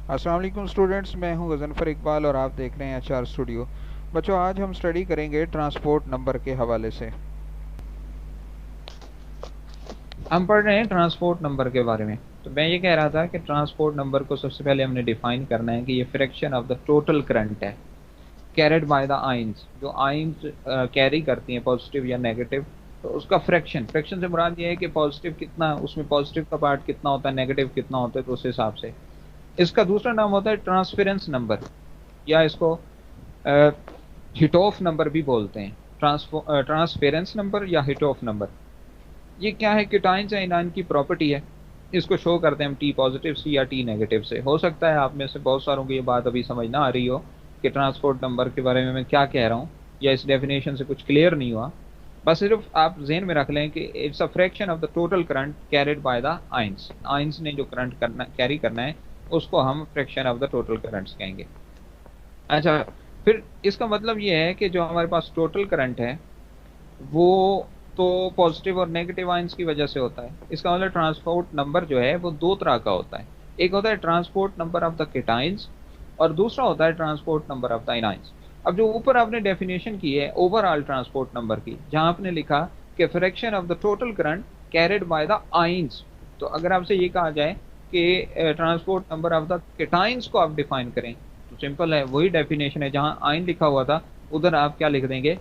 अस्सलाम वालेकुम स्टूडेंट्स, मैं हूं गज़नफ़र इकबाल और आप देख रहे हैं एचआर स्टूडियो। बच्चों, आज हम स्टडी करेंगे ट्रांसपोर्ट नंबर के हवाले से। हम पढ़ रहे हैं ट्रांसपोर्ट नंबर के बारे में। तो मैं ये कह रहा था कि ट्रांसपोर्ट नंबर को सबसे पहले हमने डिफाइन करना है कि ये fraction of the total current है, कैरिड बाय द आइंस। जो आइंस कैरी करती हैं पॉजिटिव या नेगेटिव, तो उसका फ्रैक्शन, फ्रैक्शन से मुराद ये है कि पॉजिटिव कितना, उसमें पॉजिटिव का पार्ट कितना होता है, नेगेटिव कितना होता है, तो उस हिसाब से। इसका दूसरा नाम होता है ट्रांसफरेंस नंबर, या इसको हिटोफ नंबर भी बोलते हैं। ट्रांसफेरेंस नंबर या हिटोफ नंबर, ये क्या है? कीटाइंस या इनाइन की प्रॉपर्टी है। इसको शो करते हैं हम टी पॉजिटिव से या टी नेगेटिव से। हो सकता है आप में से बहुत सारों को ये बात अभी समझ ना आ रही हो कि ट्रांसपोर्ट नंबर के बारे में मैं क्या कह रहा हूँ, या इस डेफिनेशन से कुछ क्लियर नहीं हुआ। बस सिर्फ आप जेहन में रख लें कि it's a fraction of the total current carried by the ions. Ions ने जो करंट करना कैरी करना है, उसको हम fraction of the total currents कहेंगे। अच्छा, फिर इसका मतलब ये है कि जो हमारे पास टोटल करंट है, वो तो पॉजिटिव और नेगेटिव आयंस की वजह से होता है। इसका मतलब ट्रांसपोर्ट नंबर जो है वो दो तरह का होता है। एक होता है transport number of the cations, और दूसरा होता है ट्रांसपोर्ट नंबर ऑफ द इनाइंस। अब जो ऊपर आपने डेफिनेशन की है ओवरऑल ट्रांसपोर्ट नंबर की, जहां आपने लिखा कि fraction of the total current carried by the ions, तो अगर आपसे ये कहा जाए कि transport number of the cations को आप डिफाइन करें, तो सिंपल है, वही डेफिनेशन है। जहां आइन लिखा हुआ था उधर आप क्या लिख देंगे?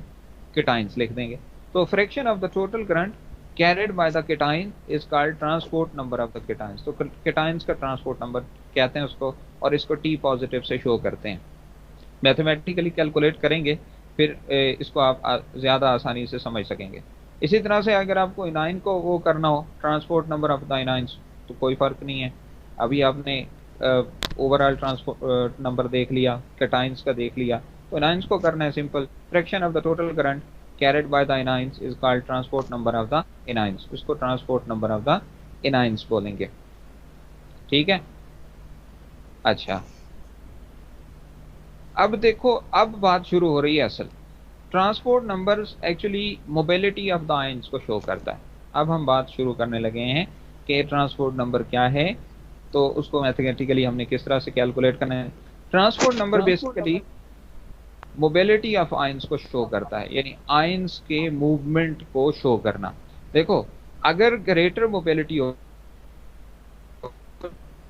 केटाइंस लिख देंगे। तो fraction of the total current carried by the cation is called transport number of the cations. तो केटाइंस का ट्रांसपोर्ट नंबर कहते हैं उसको, और इसको टी पॉजिटिव से शो करते हैं। मैथमेटिकली कैलकुलेट करेंगे, फिर इसको आप ज्यादा आसानी से समझ सकेंगे। इसी तरह से अगर आपको इनाइन को वो करना हो, ट्रांसपोर्ट नंबर ऑफ द इनाइंस, तो कोई फर्क नहीं है। अभी आपने ओवरऑल ट्रांसपोर्ट नंबर देख लिया, केटाइंस का देख लिया, तो इनाइंस को करना है simple. Fraction of the total current carried by the anions is called transport number of the anions। इसको transport number of the anions बोलेंगे। ठीक है। अच्छा, अब देखो, अब बात शुरू हो रही है असल। Transport numbers actually mobility of the ions को शो करता है। अब हम बात शुरू करने लगे हैं कि ट्रांसपोर्ट नंबर क्या है, तो उसको मैथमेटिकली हमने किस तरह से कैलकुलेट करना है। Transport number basically mobility of ions को शो करता है, यानी आयंस के मूवमेंट को शो करना। देखो, अगर ग्रेटर मोबिलिटी हो,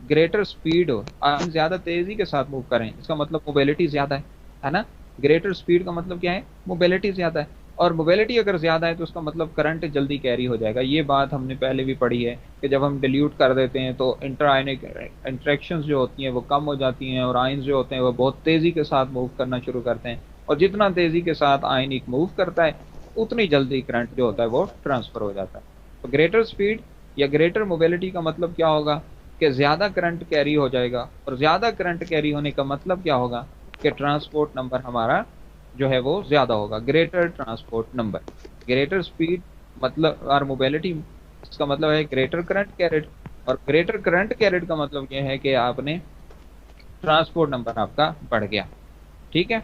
ग्रेटर स्पीड हो, आयन ज्यादा तेजी के साथ मूव करें, इसका मतलब मोबिलिटी ज्यादा है ना। ग्रेटर स्पीड का मतलब क्या है? मोबिलिटी ज्यादा है। और मोबिलिटी अगर ज्यादा है तो उसका मतलब करंट जल्दी कैरी हो जाएगा। ये बात हमने पहले भी पढ़ी है कि जब हम डिल्यूट कर देते हैं तो इंटरआयनिक इंटरेक्शंस जो होती हैं वो कम हो जाती हैं, और आयंस जो होते हैं वो बहुत तेजी के साथ मूव करना शुरू करते हैं। और जितना तेजी के साथ आयनिक मूव करता है, उतनी जल्दी करंट जो होता है वो ट्रांसफर हो जाता है। तो ग्रेटर स्पीड या ग्रेटर मोबिलिटी का मतलब क्या होगा? कि ज्यादा करंट कैरी हो जाएगा, और ज्यादा करंट कैरी होने का मतलब क्या होगा? कि ट्रांसपोर्ट नंबर हमारा जो है वो ज्यादा होगा, greater transport number. Greater speed मतलब और मोबिलिटी, इसका मतलब है ग्रेटर करंट कैरिड, और ग्रेटर करंट कैरिड का मतलब ये है कि आपने ट्रांसपोर्ट नंबर आपका बढ़ गया। ठीक है।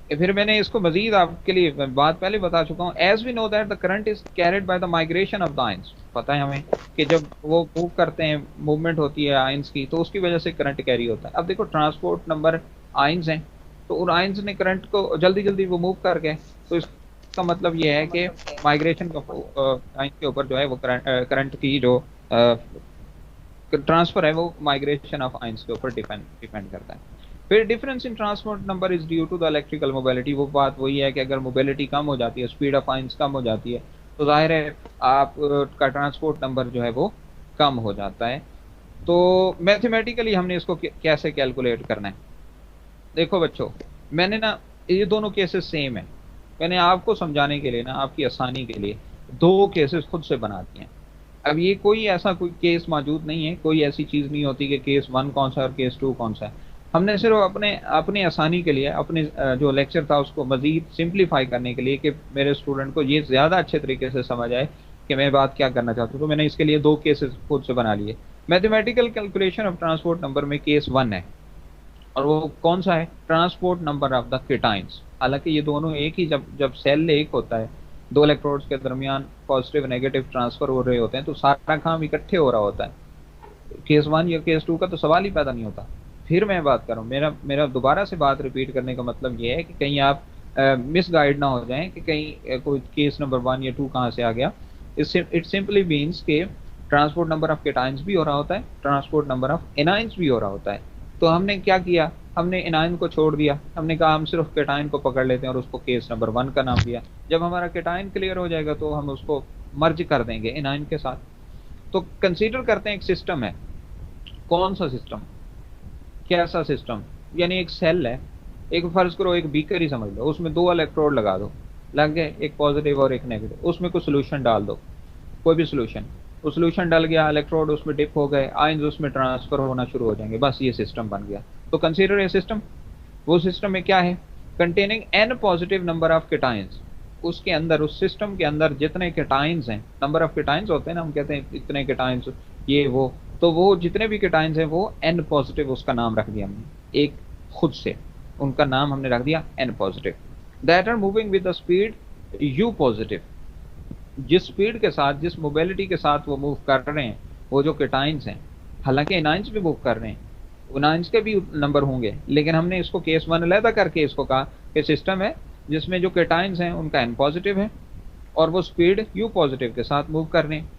फिर मैंने इसको मजीद आपके लिए बात पहले बता चुका हूँ। As we know that the current is carried by the migration of the ions. पता है हमें कि जब वो मूव करते हैं, मूवमेंट होती है आयंस की, तो उसकी वजह से करंट कैरी होता है। अब देखो, ट्रांसपोर्ट नंबर आयंस हैं, तो उन आयंस ने करंट को जल्दी जल्दी वो मूव कर गए, तो इसका मतलब ये है कि माइग्रेशन का आयंस के ऊपर जो है वो करंट की जो ट्रांसफर है वो माइग्रेशन ऑफ आयंस के ऊपर डिपेंड डिपेंड करता है। फिर difference in transport number is due to the electrical mobility. वो बात वही है कि अगर मोबिलिटी कम हो जाती है, स्पीड ऑफ आयंस कम हो जाती है, तो जाहिर है आप का ट्रांसपोर्ट नंबर जो है वो कम हो जाता है। तो मैथमेटिकली हमने इसको कैसे कैलकुलेट करना है? देखो बच्चों, मैंने ना, ये दोनों केसेस सेम है। मैंने आपको समझाने के लिए ना, आपकी आसानी के लिए दो केसेस खुद से बना दिए हैं। अब ये कोई ऐसा कोई केस मौजूद नहीं है, कोई ऐसी चीज नहीं होती कि केस वन कौन सा है और केस टू कौन सा है। हमने सिर्फ अपने अपनी आसानी के लिए, अपने जो लेक्चर था उसको मजीद सिंप्लीफाई करने के लिए, कि मेरे स्टूडेंट को ये ज्यादा अच्छे तरीके से समझ आए कि मैं बात क्या करना चाहता हूँ, तो मैंने इसके लिए दो केसेस खुद से बना लिए। Mathematical calculation of transport number में केस वन है, और वो कौन सा है? Transport number of the cations. हालांकि ये दोनों एक ही, जब जब सेल एक होता है, दो इलेक्ट्रोड्स के दरमियान पॉजिटिव नेगेटिव ट्रांसफर हो रहे होते हैं, तो सारा काम इकट्ठे हो रहा होता है। केस वन या केस टू का तो सवाल ही पैदा नहीं होता। फिर मैं बात कर रहा हूँ, मेरा मेरा दोबारा से बात रिपीट करने का मतलब ये है कि कहीं आप मिसगाइड ना हो जाएं कि कहीं कोई केस नंबर 1 या 2 कहाँ से आ गया। इट सिंपली मीन्स के ट्रांसपोर्ट नंबर ऑफ केटाइंस भी हो रहा होता है, ट्रांसपोर्ट नंबर ऑफ एनाइंस भी हो रहा होता है। तो हमने क्या किया, हमने एनाइन को छोड़ दिया, हमने कहा हम सिर्फ केटाइन को पकड़ लेते हैं और उसको केस नंबर 1 का नाम दिया। जब हमारा केटाइन क्लियर हो जाएगा तो हम उसको मर्ज कर देंगे एनाइन के साथ। तो कंसीडर करते हैं एक सिस्टम है, कौन सा सिस्टम, कैसा सिस्टम, यानी एक सेल है, एक फर्ज करो एक बीकर ही समझ लो, उसमें 2 इलेक्ट्रोड लगा दो, लग गए, एक पॉजिटिव और एक नेगेटिव, उसमें कुछ सोल्यूशन डाल दो, कोई भी सोल्यूशन, वो सोल्यूशन डल गया, इलेक्ट्रोड उसमें डिप हो गए, आयंस उसमें ट्रांसफर होना शुरू हो जाएंगे, बस ये सिस्टम बन गया। तो कंसीडर ये सिस्टम, वो सिस्टम में क्या है, containing N positive number of cations, उसके अंदर, उस सिस्टम के अंदर जितने केटाइंस हैं, नंबर ऑफ केटाइंस होते हैं ना, हम कहते हैं इतने केटाइंस, ये वो, तो वो जितने भी केटाइंस हैं वो एन पॉजिटिव, उसका नाम रख दिया हमने एक खुद से, उनका नाम हमने रख दिया N positive, that are moving with the speed U positive, जिस स्पीड के साथ, जिस मोबिलिटी के साथ वो मूव कर रहे हैं, वो जो केटाइंस हैं, हालांकि एनाइंस भी मूव कर रहे हैं, एनाइंस के भी नंबर होंगे, लेकिन हमने इसको केस 1 अलहदा करके इसको कहा कि सिस्टम है जिसमें जो केटाइंस हैं उनका एन पॉजिटिव है और वो स्पीड यू पॉजिटिव के साथ मूव कर रहे हैं।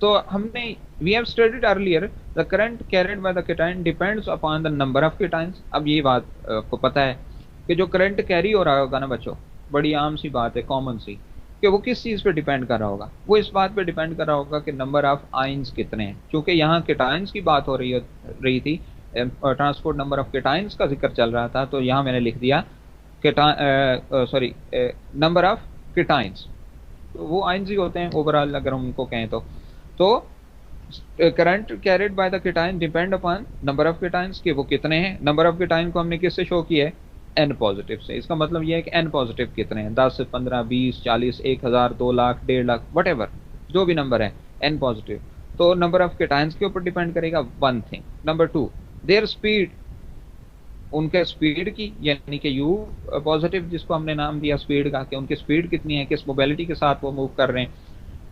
तो हमने, we have studied earlier the current carried by the cation depends upon the number of cations. अब ये बात आपको पता है कि जो करंट कैरी हो रहा होगा ना बच्चों, बड़ी आम सी बात है, कॉमन सी, कि वो किस चीज पे डिपेंड कर रहा होगा, वो इस बात पे डिपेंड कर रहा होगा कि नंबर ऑफ आइंस कितने हैं। क्योंकि यहाँ केटाइंस की बात हो रही थी, ट्रांसपोर्ट नंबर ऑफ केटाइंस का जिक्र चल रहा था, तो यहाँ मैंने लिख दिया नंबर ऑफ केटाइंस, तो वो आइंस ही होते हैं ओवरऑल अगर हम उनको कहें तो current carried by the cation depend upon number of cations, कि वो कितने हैं। नंबर ऑफ केटाइन को हमने किससे शो किया है, एन पॉजिटिव से। इसका मतलब ये है कि एन पॉजिटिव कितने हैं, 10, 15, 20, 40, 1000, 2 लाख, 1.5 लाख, वट एवर जो भी नंबर है एन पॉजिटिव, तो नंबर ऑफ केटाइंस के ऊपर डिपेंड करेगा, 1 थिंग। नंबर 2, देयर स्पीड, उनके स्पीड की, यानी कि यू पॉजिटिव जिसको हमने नाम दिया स्पीड का, कि उनकी स्पीड कितनी है, किस मोबिलिटी के साथ वो मूव कर रहे हैं,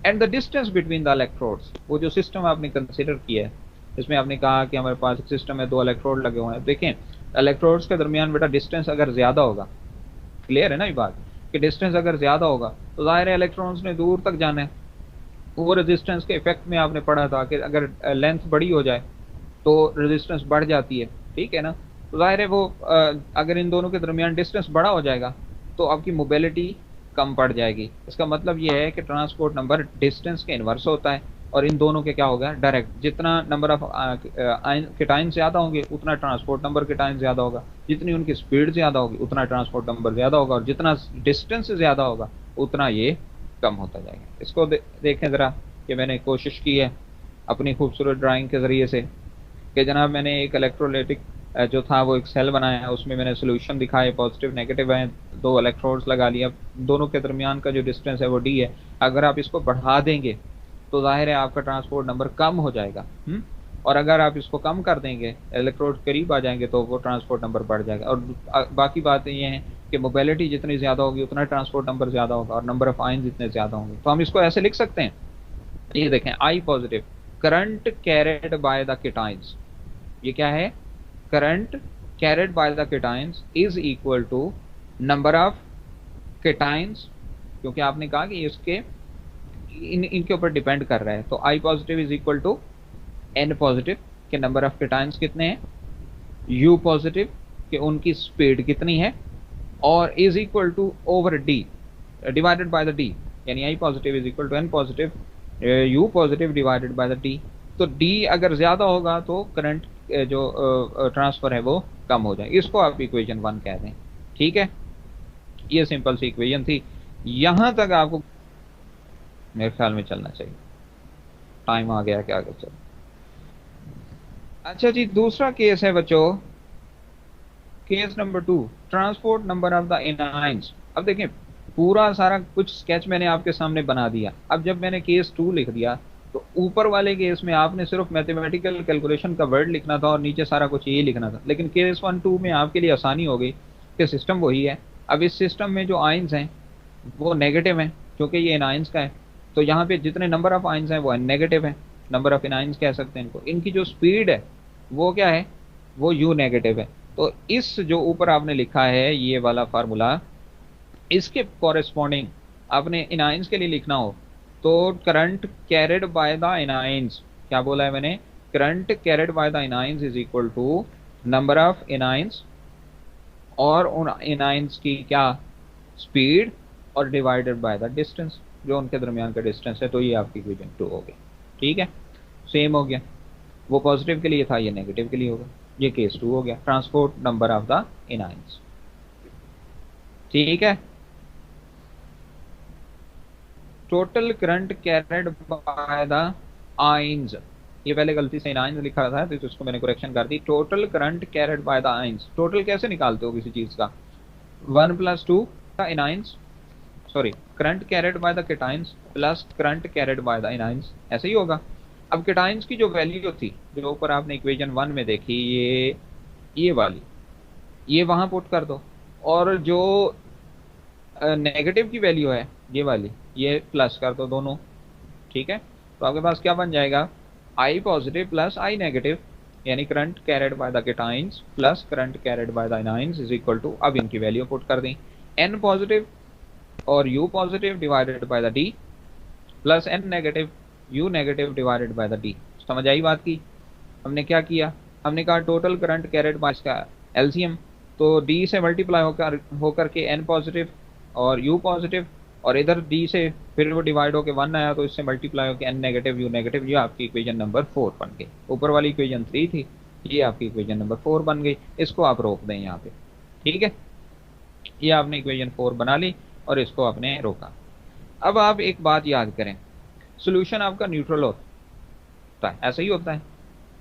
and the distance between the electrodes. वो जो सिस्टम आपने कंसिडर किया है, इसमें आपने कहा कि हमारे पास एक सिस्टम है, 2 इलेक्ट्रोड लगे हुए हैं। देखें इलेक्ट्रोड्स के दरमियान बेटा डिस्टेंस अगर ज्यादा होगा, क्लियर है ना ये बात, कि डिस्टेंस अगर ज्यादा होगा तो जाहिर है इलेक्ट्रॉन्स ने दूर तक जाना है। वो रेजिस्टेंस के इफेक्ट में आपने पढ़ा था कि अगर लेंथ बड़ी हो जाए तो रेजिस्टेंस बढ़ जाती है, ठीक है ना। तो जाहिर है वो अगर इन दोनों के दरमियान डिस्टेंस बड़ा हो जाएगा तो आपकी मोबिलिटी कम पड़ जाएगी। इसका मतलब ये है कि ट्रांसपोर्ट नंबर डिस्टेंस के इनवर्स होता है, और इन दोनों के क्या होगा, डायरेक्ट। जितना नंबर ऑफ केटाइन ज्यादा होंगे उतना ट्रांसपोर्ट नंबर केटाइन ज्यादा होगा, जितनी उनकी स्पीड ज्यादा होगी उतना ट्रांसपोर्ट नंबर ज्यादा होगा, और जितना डिस्टेंस ज्यादा होगा उतना ये कम होता जाएगा। इसको देखें जरा, कि मैंने कोशिश की है अपनी खूबसूरत ड्राइंग के जरिए से कि जनाब मैंने एक इलेक्ट्रोलाइटिक जो था वो एक सेल बनाया है, उसमें मैंने सोल्यूशन दिखाए, पॉजिटिव नेगेटिव है, 2 इलेक्ट्रोड्स लगा लिया, दोनों के दरमियान का जो डिस्टेंस है वो डी है। अगर आप इसको बढ़ा देंगे तो जाहिर है आपका ट्रांसपोर्ट नंबर कम हो जाएगा, और अगर आप इसको कम कर देंगे, इलेक्ट्रोड करीब आ जाएंगे, तो वो ट्रांसपोर्ट नंबर बढ़ जाएगा। और बाकी बातें ये हैं कि मोबिलिटी जितनी ज्यादा होगी उतना ट्रांसपोर्ट नंबर ज्यादा होगा, और नंबर ऑफ आयन जितने ज्यादा होंगे। तो हम इसको ऐसे लिख सकते हैं, ये देखें, I positive, current carried by the cations, ये क्या है, current carried by the cations is equal to number of cations, क्योंकि आपने कहा कि इसके इनके ऊपर डिपेंड कर रहा है। तो I positive is equal to n positive के नंबर ऑफ केटाइंस कितने हैं, यू पॉजिटिव के उनकी स्पीड कितनी है, और is equal to over d divided by the d, यानी I positive is equal to n positive u positive divided by the d. तो डी अगर ज्यादा होगा तो करंट जो ट्रांसफर है वो कम हो जाए। इसको आप इक्वेशन 1 कह दें, ठीक है। ये सिंपल सी इक्वेशन थी, यहां तक आपको मेरे ख्याल में चलना चाहिए। टाइम आ गया क्या, आगे चल। अच्छा जी, दूसरा केस है बच्चों, case number 2, transport number of the anions. अब देखें पूरा सारा कुछ स्केच मैंने आपके सामने बना दिया। अब जब मैंने केस 2 लिख दिया तो ऊपर वाले केस में आपने सिर्फ मैथमेटिकल कैलकुलेशन का वर्ड लिखना था और नीचे सारा कुछ यही लिखना था। लेकिन केस 1, 2 में आपके लिए आसानी हो गई कि सिस्टम वही है। अब इस सिस्टम में जो आइंस हैं वो नेगेटिव हैं, क्योंकि ये एनाइंस का है, तो यहाँ पे जितने नंबर ऑफ आइंस हैं वो नेगेटिव है, नंबर ऑफ एनाइंस कह सकते हैं इनको। इनकी जो स्पीड है वो क्या है, वो U नेगेटिव है। तो इस जो ऊपर आपने लिखा है ये वाला फार्मूला, इसके कॉरेस्पॉन्डिंग आपने इनाइंस के लिए लिखना हो तो current carried by the anions, क्या बोला है मैंने, current carried by the anions is equal to number of anions और उन इनाइंस की क्या स्पीड और डिवाइडेड बाय द डिस्टेंस, जो उनके दरमियान का डिस्टेंस है। तो ये आपकी इक्वेशन 2 हो गई। ठीक है, सेम हो गया, वो पॉजिटिव के लिए था, ये नेगेटिव के लिए होगा। ये केस 2 हो गया, ट्रांसपोर्ट नंबर ऑफ द इनाइंस। ठीक है, total current carried by the ions, ये पहले गलती से इनाइंस लिखा था तो इसको मैंने करेक्शन कर दी। Total current carried by the ions, total कैसे निकालते हो किसी चीज का, 1+2 का anions, sorry current carried by the cations plus current carried by the anions, ऐसे ही होगा। अब केटाइंस की जो वैल्यू थी जो ऊपर आपने इक्वेशन 1 में देखी, ये वाली, ये वहां पुट कर दो, और जो नेगेटिव की वैल्यू है ये वाली, ये प्लस कर दो दोनों। ठीक है, तो आपके पास क्या बन जाएगा, I positive plus I negative, यानी current carried by the cations plus current carried by the anions is equal to, अब इनकी वैल्यू पुट कर दी, N पॉजिटिव और U positive divided by the D plus N negative U negative divided by the D। समझ आई बात की? हमने क्या किया, हमने कहा टोटल करंट कैरिड बाय इसका एलसीएम, तो D से मल्टीप्लाई होकर के N पॉजिटिव और U पॉजिटिव, और इधर D से फिर वो डिवाइड होके 1 आया तो इससे मल्टीप्लाई होके N नेगेटिव U नेगेटिव, ये आपकी इक्वेशन नंबर 4 बन गई। ऊपर वाली इक्वेशन 3 थी, ये आपकी इक्वेशन नंबर 4 बन गई। इसको आप रोक दें यहाँ पे। ठीक है, ये आपने इक्वेशन 4 बना ली और इसको आपने रोका। अब आप एक बात याद करें, सोल्यूशन आपका न्यूट्रल होता है, ऐसा ही होता है।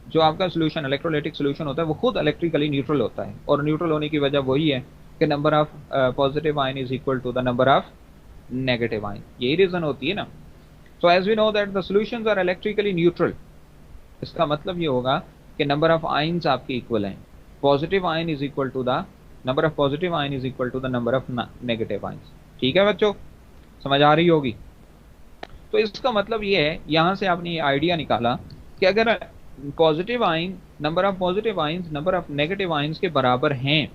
जो आपका सोल्यूशन इलेक्ट्रोलाइटिक सोल्यूशन होता है वो खुद इलेक्ट्रिकली न्यूट्रल होता है, और न्यूट्रल होने की वजह वही है कि number of positive ion is equal to the number of negative ion, यही रीजन होती है ना। So as we know that the solutions are electrically neutral, इसका मतलब ये होगा कि नंबर ऑफ आयन्स आपके इक्वल हैं। Positive ion is equal to the number of positive ion is equal to the number of negative ions. ठीक है बच्चों, समझ आ रही होगी? तो इसका मतलब ये है, यहां से आपने ये आइडिया निकाला कि अगर positive ion, number of positive ions number of negative ions के बराबर हैं,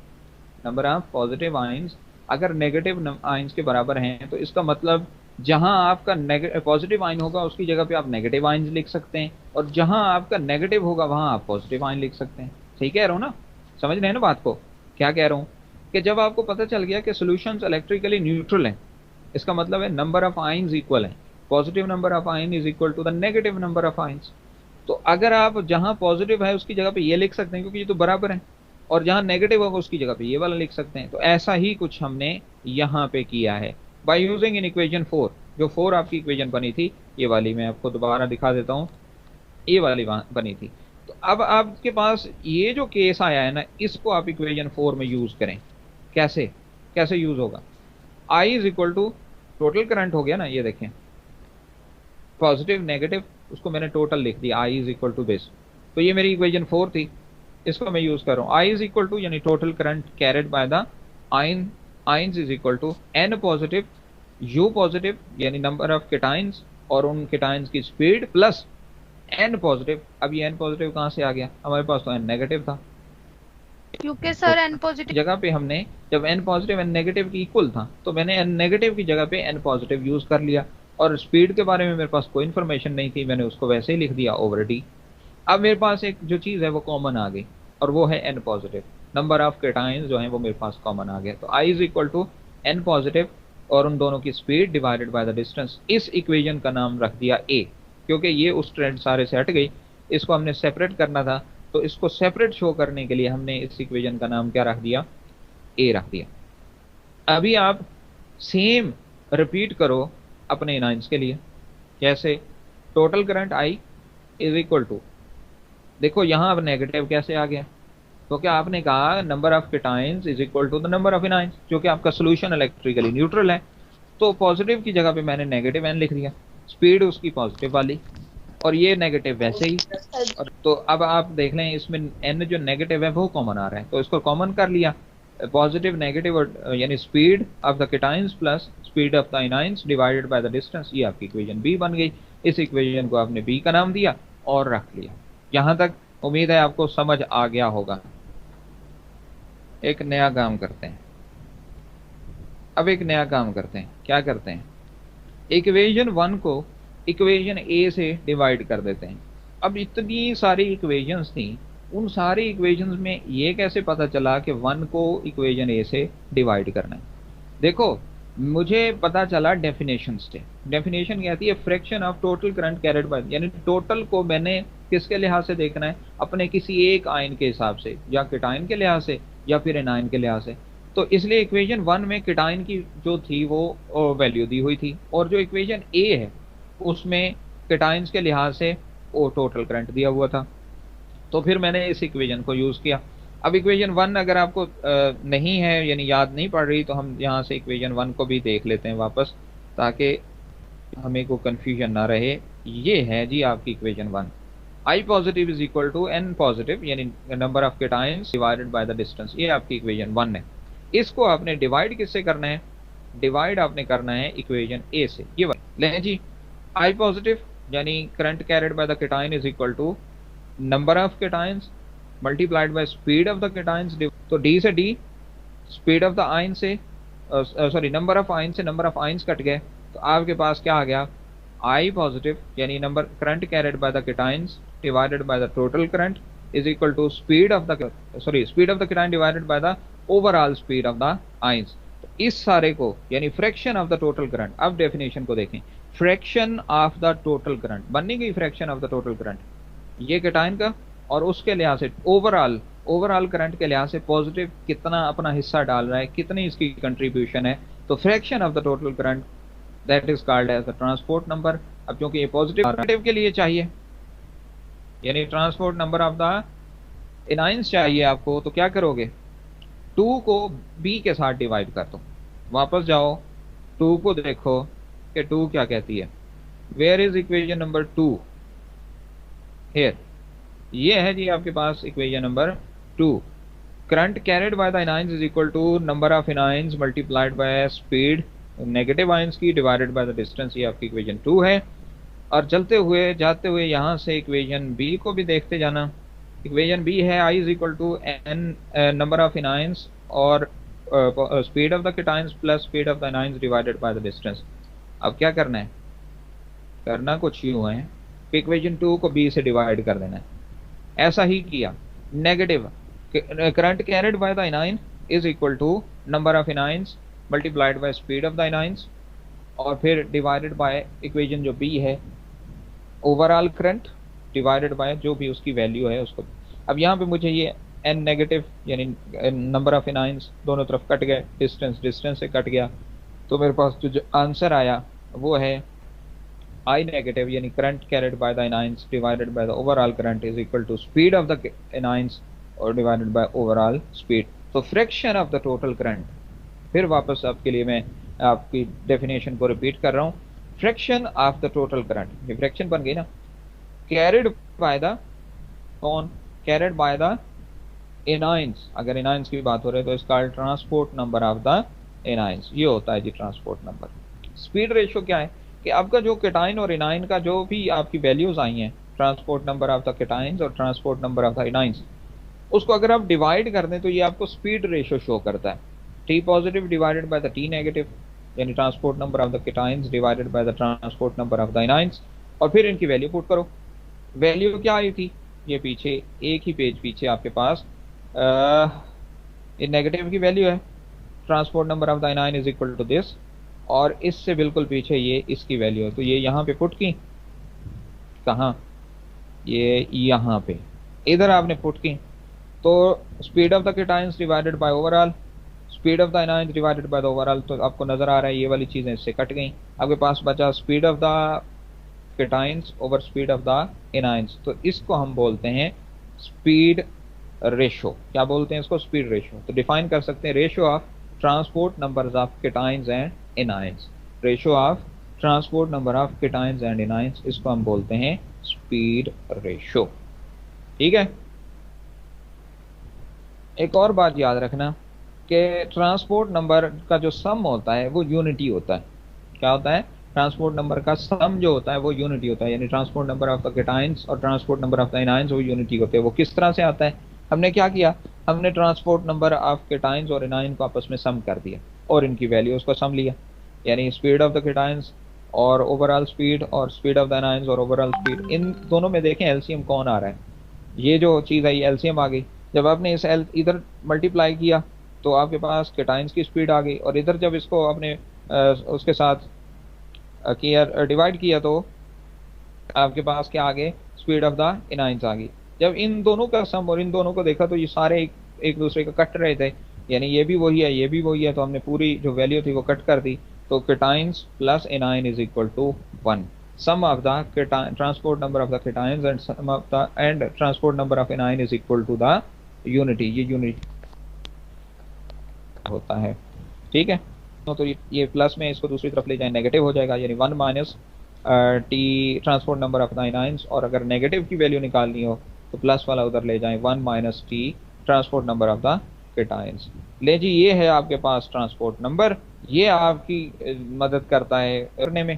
नंबर ऑफ पॉजिटिव आयन्स अगर नेगेटिव आयन्स के बराबर हैं, तो इसका मतलब जहां आपका पॉजिटिव आयन होगा उसकी जगह पे आप नेगेटिव आयन्स लिख सकते हैं, और जहां आपका नेगेटिव होगा वहां आप पॉजिटिव आयन लिख सकते हैं। सही कह रहा हूं ना? समझ रहे हैं ना बात को? क्या कह रहा हूं कि जब आपको पता चल गया कि सॉल्यूशंस इलेक्ट्रिकली न्यूट्रल हैं, इसका मतलब है नंबर ऑफ आयन्स इक्वल है, positive number of ion is equal to the negative number of ions. तो अगर आप जहां पॉजिटिव है उसकी जगह पे ये लिख सकते हैं क्योंकि ये तो बराबर है, और जहां नेगेटिव होगा उसकी जगह पे ये वाला लिख सकते हैं। तो ऐसा ही कुछ हमने यहाँ पे किया है बाय यूजिंग इन इक्वेशन 4। जो 4 आपकी इक्वेशन बनी थी, ये वाली मैं आपको दोबारा दिखा देता हूँ, ये वाली बनी थी। तो अब आपके पास ये जो केस आया है ना, इसको आप इक्वेशन 4 में यूज करें। कैसे कैसे यूज होगा? I is equal to total current हो गया ना, ये देखें पॉजिटिव नेगेटिव, उसको मैंने टोटल लिख दिया, I is equal to this. तो ये मेरी इक्वेशन 4 थी, इसको मैं यूज कर रहा हूँ। I इज इक्वल टू यानी total current carried by the ions is equal to N positive U positive यानी नंबर ऑफ केटाइंस और उन केटाइंस की स्पीड प्लस N पॉजिटिव। अब ये N पॉजिटिव कहाँ से आ गया? हमारे पास तो N नेगेटिव था, क्योंकि तो सर एन पॉजिटिव जगह पे हमने जब N पॉजिटिव N नेगेटिव की इक्वल था तो मैंने N नेगेटिव की जगह पे N पॉजिटिव यूज कर लिया, और स्पीड के बारे में मेरे पास कोई इन्फॉर्मेशन नहीं थी, मैंने उसको वैसे ही लिख दिया ओवर D। अब मेरे पास एक जो चीज़ है वो कॉमन आ गई, और वो है N positive, number of cations जो है वो मेरे पास कॉमन आ गया। तो I is equal to N positive और उन दोनों की speed divided by the distance. इस इक्वेशन का नाम रख दिया A, क्योंकि ये उस ट्रेंड सारे से हट गई, इसको हमने सेपरेट करना था, तो इसको सेपरेट शो करने के लिए हमने इस इक्वेशन का नाम क्या रख दिया? A रख दिया। अभी आप सेम रिपीट करो अपने इनाइंस के लिए। कैसे? Total current I is equal to, देखो यहाँ अब नेगेटिव कैसे आ गया? तो क्या आपने कहा number of cations is equal to the number of anions, जो कि आपका सोल्यूशन इलेक्ट्रिकली न्यूट्रल है। तो पॉजिटिव की जगह पे मैंने नेगेटिव N लिख दिया, स्पीड उसकी पॉजिटिव वाली, और ये नेगेटिव वैसे ही। और तो अब आप देख लें इसमें N जो नेगेटिव है वो कॉमन आ रहा है, तो इसको कॉमन कर लिया, पॉजिटिव नेगेटिव यानी speed of the cations plus speed of the anions divided by the distance, ये आपकी इक्वेशन B बन गई। इस इक्वेशन को आपने B का नाम दिया और रख लिया। यहाँ तक उम्मीद है आपको समझ आ गया होगा। एक नया काम करते हैं। अब एक नया काम करते हैं, क्या करते हैं, इक्वेशन 1 को इक्वेशन ए से डिवाइड कर देते हैं। अब इतनी सारी इक्वेशंस थी, उन सारी इक्वेशंस में ये कैसे पता चला कि 1 को इक्वेशन ए से डिवाइड करना है। देखो, मुझे पता चला डेफिनेशन से। डेफिनेशन कहती है fraction of total current carried bye, यानी टोटल को मैंने किसके लिहाज से देखना है, अपने किसी एक आयन के हिसाब से, या केटाइन के लिहाज से या फिर एनायन के लिहाज से। तो इसलिए इक्वेशन 1 में केटाइन की जो थी वो वैल्यू दी हुई थी, और जो इक्वेशन ए है उसमें केटाइन्स के लिहाज से वो टोटल करंट दिया हुआ था। तो फिर मैंने इस इक्वेशन को यूज किया। अब इक्वेशन 1 अगर आपको नहीं है, यानी याद नहीं पड़ रही, तो हम यहाँ से इक्वेशन 1 को भी देख लेते हैं वापस, ताकि हमें को कंफ्यूजन ना रहे। ये है जी आपकी equation 1, I positive is equal to n positive, यानी number of cations divided by the distance. ये आपकी इक्वेशन 1 है। इसको आपने डिवाइड किससे करना है, डिवाइड आपने करना है इक्वेशन ए से। ये लें जी, I पॉजिटिव यानी current carried by the cation is equal to number of cations multiplied by speed of the cations. तो डी से d, speed of the ion से सॉरी नंबर ऑफ आयन से नंबर ऑफ आयन्स कट गए, तो आपके पास क्या आ गया, I पॉजिटिव यानी number current carried by the cations divided by the total current is equal to speed of the cation divided by the overall speed of the ions. तो इस सारे को यानी fraction of the total current. अब definition को देखें, fraction of the total current बनी गई, fraction of the total current ये केटाइन का, और उसके लिहाज से ओवरऑल करंट के लिहाज से पॉजिटिव कितना अपना हिस्सा डाल रहा है, कितनी इसकी कंट्रीब्यूशन है। तो fraction of the total current that is called as the transport number. अब क्योंकि ये पॉजिटिव के लिए चाहिए, यानी transport number of the anions चाहिए आपको, तो क्या करोगे, 2 को b के साथ डिवाइड कर दो। वापस जाओ, 2 को देखो कि 2 क्या कहती है। Where is equation number 2, here. ये है जी आपके पास equation number 2। Current carried by the anions is equal to number of anions multiplied by speed negative ions की डिवाइडेड बाय द डिस्टेंस। ये आपकी इक्वेशन 2 है। और चलते हुए जाते हुए यहाँ से इक्वेशन बी को भी देखते जाना। इक्वेशन बी है I is equal to n number of anions और speed of the cations plus speed of the anions divided by the distance. अब क्या करना है, करना कुछ यूं है कि इक्वेशन 2 को b से डिवाइड कर देना है। ऐसा ही किया, negative current carried by the anion is equal to number of anions multiplied by speed of the anions, और फिर डिवाइडेड बाय इक्वेशन जो b है ओवरऑल करंट डिवाइडेड बाय जो भी उसकी वैल्यू है उसको। अब यहाँ पे मुझे ये n नेगेटिव यानी नंबर ऑफ एनायंस दोनों तरफ कट गए, डिस्टेंस से कट गया, तो मेरे पास जो आंसर आया वो है I नेगेटिव यानी current carried by the anions divided by the overall current is equal to speed of the anions और डिवाइडेड बाय ओवरऑल स्पीड। तो fraction of the total current, फिर वापस आपके लिए मैं आपकी डेफिनेशन को रिपीट कर रहा हूँ। Fraction of the total current, ये फ्रैक्शन बन गई ना, कैरिड बाय द कौन, कैरिड बाय द एनायंस। अगर एनायंस की बात हो रही है तो इसका transport number of the anions, ये होता है जी ट्रांसपोर्ट नंबर। स्पीड रेशियो क्या है कि आपका जो केटाइन और एनायन का जो भी आपकी वैल्यूज आई हैं, ट्रांसपोर्ट नंबर ऑफ द केटाइन्स और transport number of the anions, उसको अगर आप डिवाइड कर दें तो ये आपको स्पीड रेशियो शो करता है। T positive divided by the T negative यानी transport number of the cations divided by the transport number of the anions, और फिर इनकी वैल्यू पुट करो। वैल्यू क्या आई थी, ये पीछे एक ही पेज पीछे आपके पास ये नेगेटिव की वैल्यू है, transport number of the anion is equal to this, और इससे बिल्कुल पीछे ये इसकी वैल्यू है। तो ये यहाँ पे पुट की, कहाँ, ये यहाँ पे इधर आपने पुट की। तो speed of the cations divided by overall speed of the anions divided by the overall, तो आपको नजर आ रहा है ये वाली चीजें इससे कट गई। आपके पास बचा speed of the cations over speed of the anions, तो इसको हम बोलते हैं स्पीड रेशो। क्या बोलते हैं इसको, स्पीड रेशो। तो डिफाइन कर सकते हैं ratio of transport numbers of cations and anions, ratio of transport number of cations and anions, इसको हम बोलते हैं स्पीड रेशो। ठीक है। एक और बात याद रखना कि ट्रांसपोर्ट नंबर का जो सम होता है वो यूनिटी होता है। क्या होता है, ट्रांसपोर्ट नंबर का सम जो होता है वो यूनिटी होता है, यानी transport number of the cations और transport number of the anions वो यूनिटी होते हैं। वो किस तरह से आता है, हमने क्या किया, हमने ट्रांसपोर्ट नंबर ऑफ केटाइंस और एनाइन को आपस में सम कर दिया और इनकी वैल्यूज को सम लिया, यानी स्पीड ऑफ द केटाइंस और ओवरऑल स्पीड और स्पीड ऑफ द एनाइंस और ओवरऑल स्पीड, इन दोनों में देखें एलसीएम कौन आ रहा है, ये जो चीज़ है ये एलसीएम आ गई। जब आपने इस इधर मल्टीप्लाई किया तो आपके पास केटाइंस की स्पीड आ गई, और इधर जब इसको आपने उसके साथ किया डिवाइड किया तो आपके पास क्या आ गए, स्पीड ऑफ द एनाइंस आ गई। जब इन दोनों का सम और इन दोनों को देखा तो ये सारे एक दूसरे को कट रहे थे, यानी ये भी वही है ये भी वही है, तो हमने पूरी जो वैल्यू थी वो कट कर दी। तो cations plus anion is equal to 1, sum of the transport number of the cations and sum of the and transport number of anion is equal to the unity, ये यूनिट होता है, ठीक है। तो ये प्लस में इसको दूसरी तरफ ले जाए नेगेटिव हो जाएगा, यानी 1 minus T transport number of the anions, और अगर नेगेटिव की वैल्यू निकालनी हो तो प्लस वाला उधर ले जाएं 1 minus T transport number of the cations. ले जी, ये है आपके पास ट्रांसपोर्ट नंबर, ये आपकी मदद करता है करने में।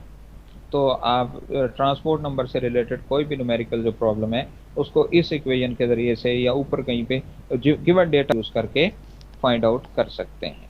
तो आप ट्रांसपोर्ट नंबर से रिलेटेड कोई भी न्यूमेरिकल जो प्रॉब्लम है उसको इस इक्वेशन के जरिए से या ऊपर कहीं पे गिवन डेटा यूज करके फाइंड आउट कर सकते हैं।